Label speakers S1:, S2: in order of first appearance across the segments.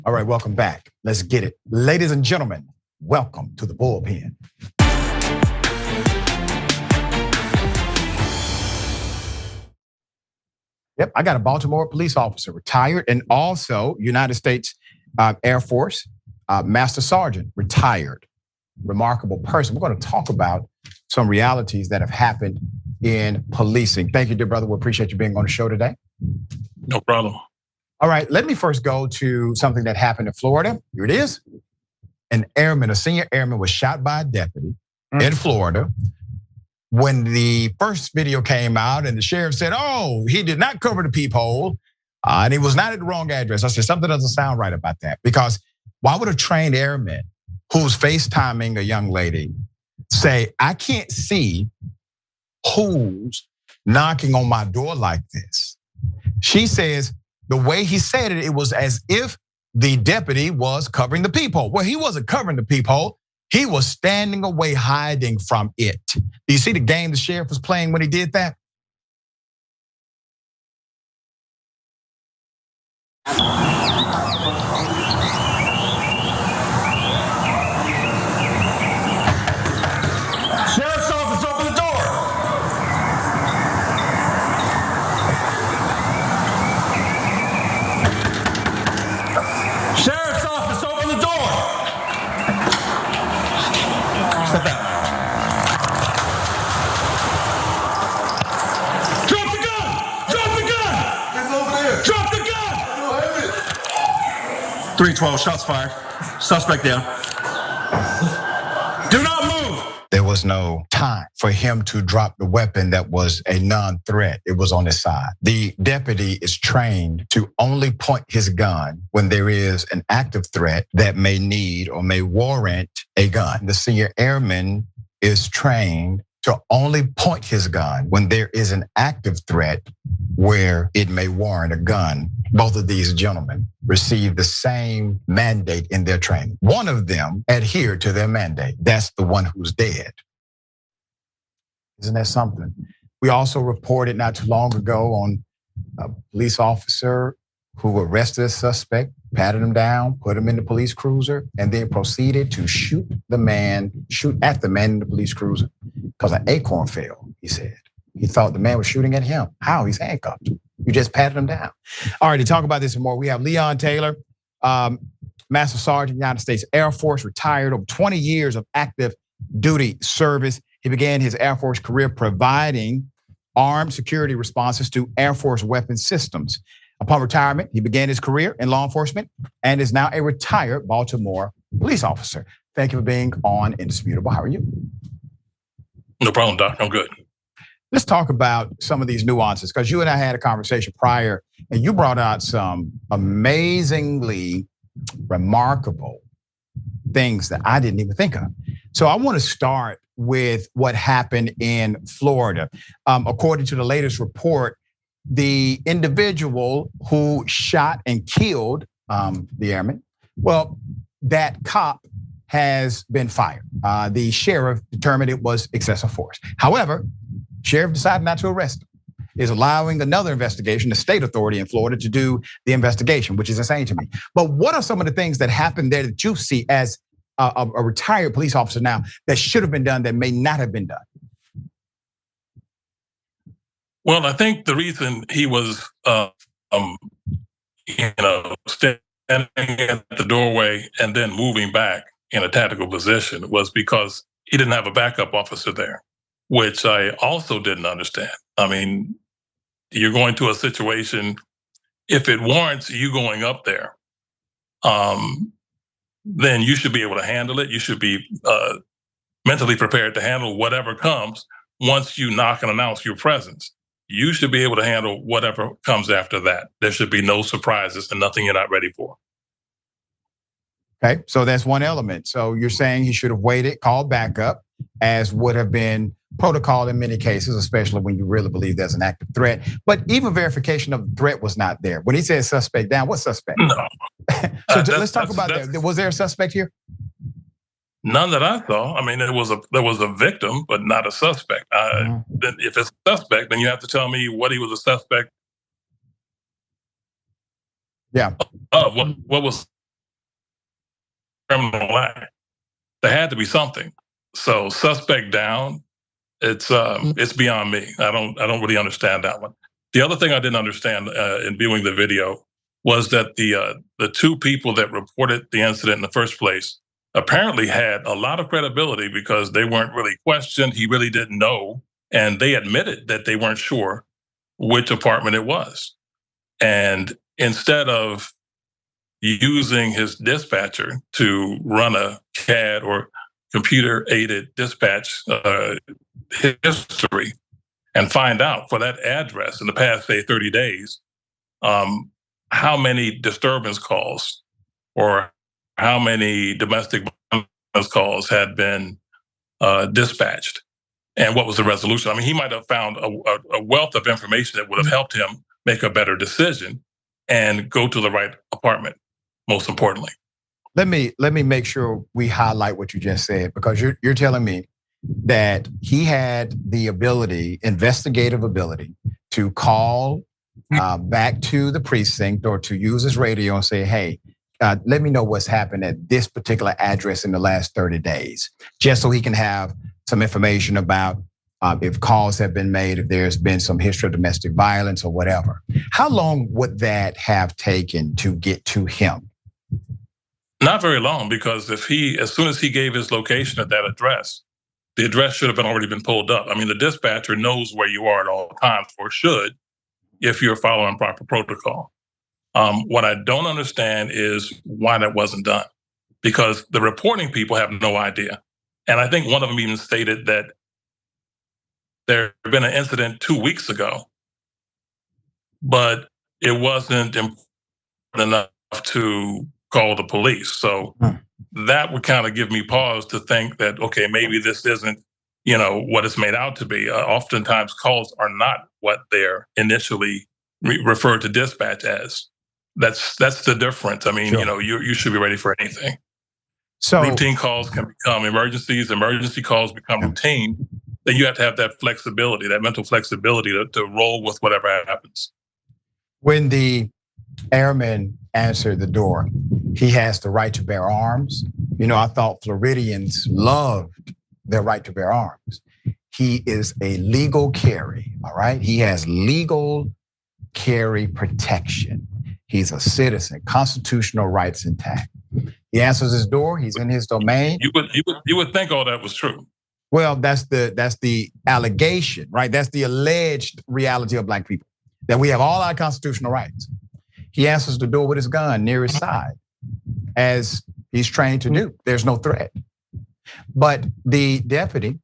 S1: All right, welcome back. Let's get it. Ladies and gentlemen, welcome to the Bullpen. Yep, I got a Baltimore police officer, retired, and also United States Air Force Master Sergeant, retired. Remarkable person. We're going to talk about some realities that have happened in policing. Thank you, dear brother. We appreciate you being on the show today.
S2: No problem.
S1: All right, let me first go to something that happened in Florida. Here it is. An airman, a senior airman, was shot by a deputy in Florida. When the first video came out and the sheriff said, oh, he did not cover the peephole and he was not at the wrong address. I said, something doesn't sound right about that, because why would a trained airman who's FaceTiming a young lady say, I can't see who's knocking on my door like this? She says, the way he said it, it was as if the deputy was covering the peephole. Well, he wasn't covering the peephole. He was standing away, hiding from it. Do you see the game the sheriff was playing when he did that?
S3: Sheriff's office, open the door. Sheriff's office, open the door. Step back. Drop the gun! Drop the gun!
S4: It's over there.
S3: Drop the gun!
S4: I don't have it.
S3: 312, shots fired. Suspect down. Do not move!
S1: There was no time for him to drop the weapon that was a non-threat. It was on his side. The deputy is trained to only point his gun when there is an active threat that may need or may warrant a gun. The senior airman is trained to only point his gun when there is an active threat where it may warrant a gun. Both of these gentlemen received the same mandate in their training. One of them adhered to their mandate. That's the one who's dead. Isn't that something? We also reported not too long ago on a police officer who arrested a suspect, patted him down, put him in the police cruiser, and then proceeded to shoot at the man in the police cruiser because an acorn fell, he said. He thought the man was shooting at him. How? He's handcuffed. You just patted him down. All right, to talk about this and more, we have Leon Taylor, Master Sergeant, United States Air Force, retired, over 20 years of active duty service. He began his Air Force career providing armed security responses to Air Force weapons systems. Upon retirement, he began his career in law enforcement and is now a retired Baltimore police officer. Thank you for being on Indisputable. How are you?
S2: No problem, Doc. I'm good.
S1: Let's talk about some of these nuances, because you and I had a conversation prior and you brought out some amazingly remarkable things that I didn't even think of. So I want to start with what happened in Florida. According to the latest report, the individual who shot and killed the airman, well, that cop has been fired. The sheriff determined it was excessive force. However, sheriff decided not to arrest him, is allowing another investigation, the state authority in Florida, to do the investigation, which is insane to me. But what are some of the things that happened there that you see as a retired police officer now that should have been done that may not have been done?
S2: Well, I think the reason he was, standing at the doorway and then moving back in a tactical position was because he didn't have a backup officer there, which I also didn't understand. I mean, you're going to a situation, if it warrants you going up there, then you should be able to handle it. You should be mentally prepared to handle whatever comes once you knock and announce your presence. You should be able to handle whatever comes after that. There should be no surprises and nothing you're not ready for.
S1: Okay, so that's one element. So you're saying he should have waited, called backup, as would have been protocol in many cases, especially when you really believe there's an active threat. But even verification of the threat was not there. When he said suspect down, what suspect?
S2: No.
S1: So let's talk about that. Was there a suspect here?
S2: None that I saw. I mean, there was a victim, but not a suspect. Then if it's a suspect, then you have to tell me what he was a suspect.
S1: Yeah.
S2: What was criminal act. There had to be something. So suspect down, it's beyond me. I don't really understand that one. The other thing I didn't understand in viewing the video was that the two people that reported the incident in the first place apparently had a lot of credibility because they weren't really questioned. He really didn't know, and they admitted that they weren't sure which apartment it was. And instead of using his dispatcher to run a CAD or computer-aided dispatch history and find out for that address in the past, say, 30 days, how many disturbance calls or how many domestic violence calls had been dispatched and what was the resolution. I mean, he might have found a wealth of information that would have helped him make a better decision and go to the right apartment, most importantly.
S1: Let me make sure we highlight what you just said, because you're telling me that he had the ability, investigative ability, to call back to the precinct or to use his radio and say, hey, let me know what's happened at this particular address in the last 30 days, just so he can have some information about if calls have been made, if there's been some history of domestic violence or whatever. How long would that have taken to get to him?
S2: Not very long, because as soon as he gave his location at that address, the address should have already been pulled up. I mean, the dispatcher knows where you are at all times, or should, if you're following proper protocol. What I don't understand is why that wasn't done, because the reporting people have no idea. And I think one of them even stated that there had been an incident 2 weeks ago, but it wasn't important enough to call the police. So that would kind of give me pause to think that, okay, maybe this isn't, what it's made out to be. Oftentimes calls are not what they're initially referred to dispatch as. That's the difference. I mean,
S1: Sure.
S2: You should be ready for anything.
S1: So
S2: routine calls can become emergencies. Emergency calls become routine. Then you have to have that flexibility, that mental flexibility to roll with whatever happens.
S1: when the airman answered the door, he has the right to bear arms. I thought Floridians loved their right to bear arms. He is a legal carry, all right? He has legal carry protection. He's a citizen, constitutional rights intact. He answers his door, he's in his domain.
S2: You would think all that was true.
S1: Well, that's the allegation, right? That's the alleged reality of Black people, that we have all our constitutional rights. He answers the door with his gun near his side, as he's trained to do. There's no threat. But the deputy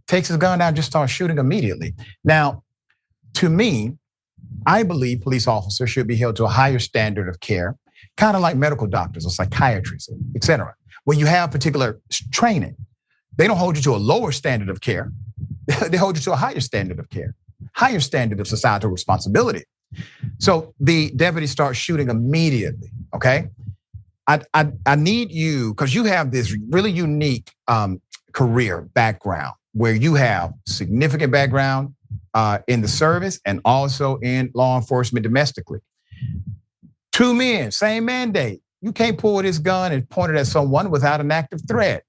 S1: takes his gun out and just starts shooting immediately. Now, to me, I believe police officers should be held to a higher standard of care, kind of like medical doctors or psychiatrists, et cetera. When you have particular training, they don't hold you to a lower standard of care. They hold you to a higher standard of care, higher standard of societal responsibility. So the deputy starts shooting immediately, okay? I need you, because you have this really unique career background where you have significant background in the service and also in law enforcement domestically. Two men, same mandate. You can't pull this gun and point it at someone without an active threat.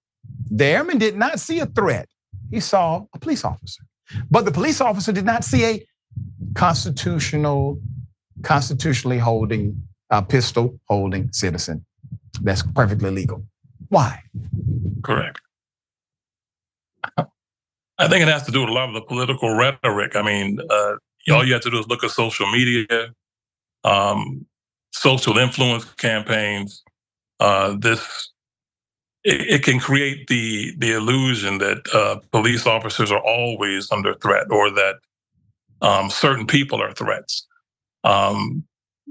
S1: The airman did not see a threat. He saw a police officer. But the police officer did not see a constitutionally holding, pistol holding citizen. That's perfectly legal. Why?
S2: Correct. I think it has to do with a lot of the political rhetoric. I mean, all you have to do is look at social media, social influence campaigns. It can create the illusion that police officers are always under threat, or that certain people are threats.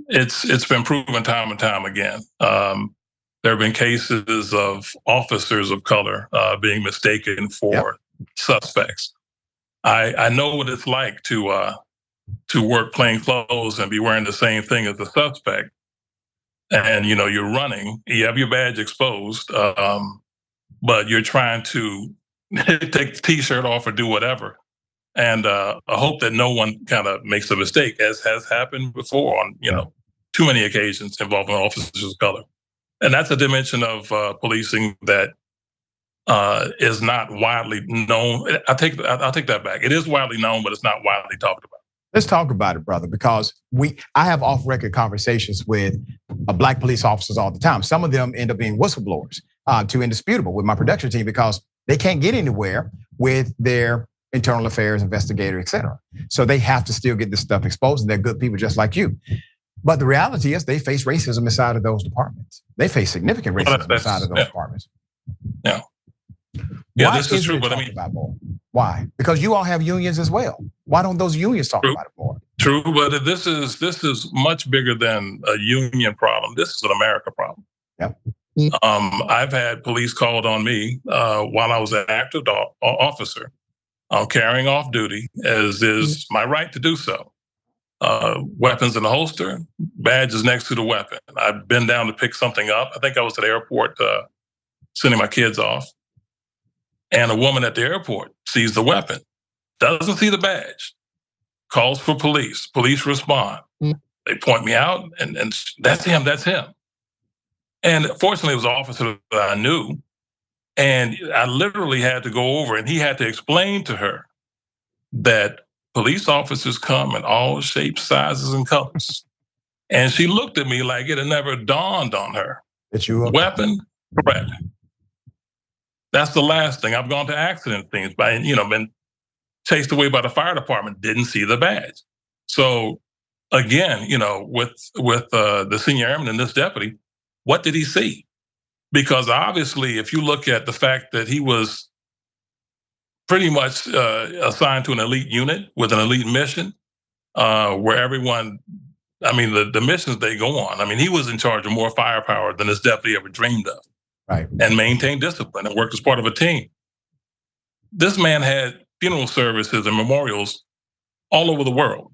S2: It's been proven time and time again. There have been cases of officers of color being mistaken for suspects. I know what it's like to work plain clothes and be wearing the same thing as the suspect. And you're running, you have your badge exposed, but you're trying to take the t-shirt off or do whatever. And I hope that no one kind of makes a mistake, as has happened before on too many occasions involving officers of color. And that's a dimension of policing that is not widely known. I'll take that back. It is widely known, but it's not widely talked about.
S1: Let's talk about it, brother, because I have off-record conversations with Black police officers all the time. Some of them end up being whistleblowers to Indisputable with my production team because they can't get anywhere with their internal affairs investigator, et cetera. So they have to still get this stuff exposed, and they're good people just like you. But the reality is they face racism inside of those departments. They face significant racism inside of those departments.
S2: Yeah.
S1: Why
S2: this is true, but I mean,
S1: about more? Why? Because you all have unions as well. Why don't those unions talk about it more?
S2: True, but this is much bigger than a union problem. This is an America problem.
S1: Yep.
S2: I've had police called on me while I was an active officer, carrying off duty, as is my right to do so. Weapons in the holster, badges next to the weapon. I've been down to pick something up. I think I was at the airport sending my kids off. And a woman at the airport sees the weapon, doesn't see the badge, calls for police. Police respond. They point me out, and that's him, that's him. And fortunately, it was an officer that I knew. And I literally had to go over, and he had to explain to her that police officers come in all shapes, sizes, and colors. And she looked at me like it had never dawned on her.
S1: That you
S2: weapon, threat. That's the last thing. I've gone to accident things, been chased away by the fire department, didn't see the badge. So again, with the senior airman and this deputy, what did he see? Because obviously, if you look at the fact that he was pretty much assigned to an elite unit with an elite mission, where everyone, the missions they go on, he was in charge of more firepower than this deputy ever dreamed of.
S1: Right.
S2: And maintained discipline and worked as part of a team. This man had funeral services and memorials all over the world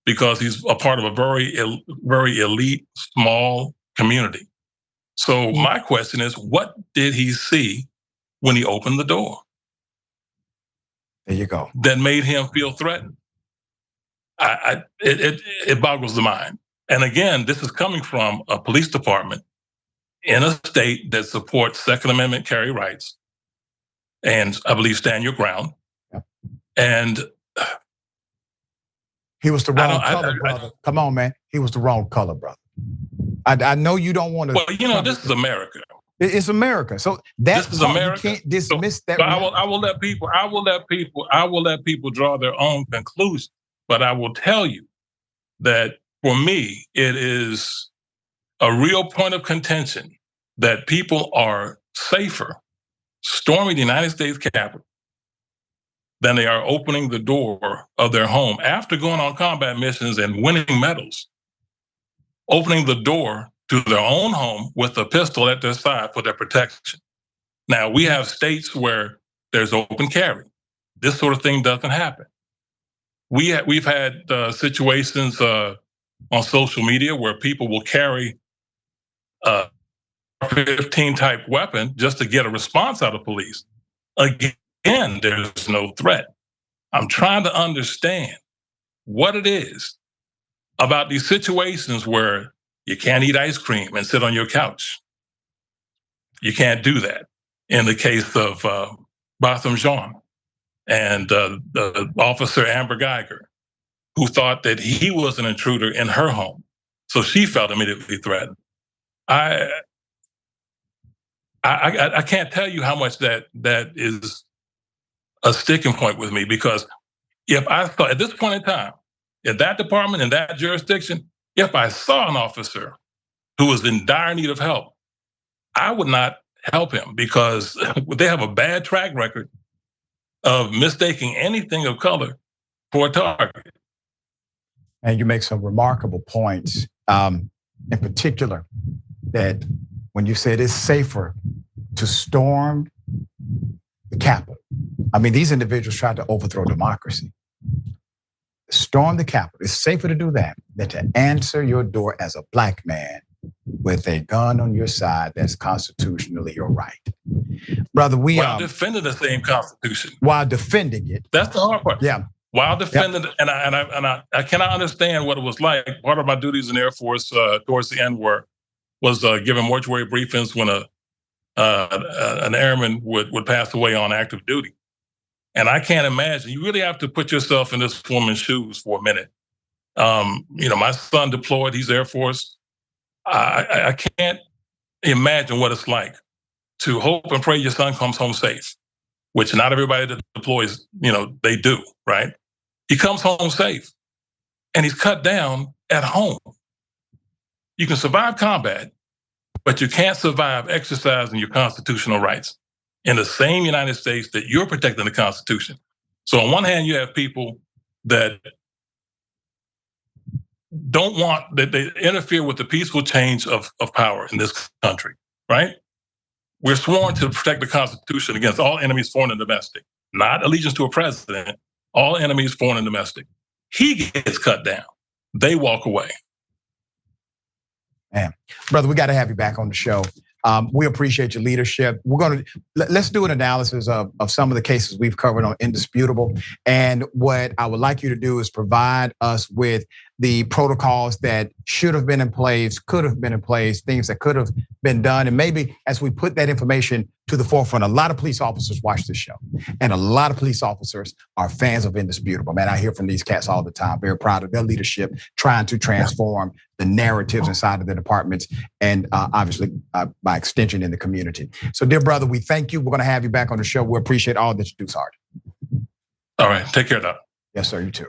S2: because he's a part of a very, very elite, small community. So my question is, what did he see when he opened the door?
S1: There you go.
S2: That made him feel threatened? It boggles the mind. And again, this is coming from a police department in a state that supports Second Amendment carry rights, and I believe stand your ground.
S1: Yeah.
S2: And
S1: he was the wrong color, brother. Come on, man. He was the wrong color, brother. I know you don't want to.
S2: Well, this is America.
S1: It's America. So this is America. You can't dismiss that.
S2: I will let people draw their own conclusions. But I will tell you that for me, it is a real point of contention that people are safer storming the United States Capitol than they are opening the door of their home after going on combat missions and winning medals, opening the door to their own home with a pistol at their side for their protection. Now, we have states where there's open carry. This sort of thing doesn't happen. We've had situations on social media where people will carry a 15 type weapon just to get a response out of police. Again, there's no threat. I'm trying to understand what it is about these situations where you can't eat ice cream and sit on your couch. You can't do that. In the case of Botham Jean and the officer Amber Geiger, who thought that he was an intruder in her home. So she felt immediately threatened. I can't tell you how much that is a sticking point with me, because if I thought at this point in time, in that department, in that jurisdiction, if I saw an officer who was in dire need of help, I would not help him because they have a bad track record of mistaking anything of color for a target.
S1: And you make some remarkable points, in particular, that when you said it's safer to storm the Capitol. These individuals tried to overthrow democracy. Storm the Capitol. It's safer to do that than to answer your door as a Black man with a gun on your side that's constitutionally your right. Brother,
S2: while defending the same Constitution.
S1: While defending it.
S2: That's the hard part.
S1: Yeah.
S2: While defending it, and I cannot understand what it was like. Part of my duties in the Air Force towards the end were was giving mortuary briefings when an airman would pass away on active duty. And I can't imagine. You really have to put yourself in this woman's shoes for a minute. My son deployed. He's Air Force. I can't imagine what it's like to hope and pray your son comes home safe, which not everybody that deploys, they do, right? He comes home safe and he's cut down at home. You can survive combat, but you can't survive exercising your constitutional rights in the same United States that you're protecting the Constitution. So on one hand, you have people that don't want, that they interfere with the peaceful change of power in this country, right? We're sworn to protect the Constitution against all enemies, foreign and domestic, not allegiance to a president, all enemies, foreign and domestic. He gets cut down. They walk away.
S1: Man, brother, we got to have you back on the show. We appreciate your leadership. Let's do an analysis of some of the cases we've covered on Indisputable. And what I would like you to do is provide us with the protocols that should have been in place, could have been in place, things that could have been done. And maybe as we put that information to the forefront, a lot of police officers watch this show. And a lot of police officers are fans of Indisputable. Man, I hear from these cats all the time. Very proud of their leadership, trying to transform the narratives inside of the departments and obviously by extension in the community. So dear brother, we thank you. We're going to have you back on the show. We appreciate all that you do, Sergeant.
S2: All right, take care, Doc.
S1: Yes, sir, you too.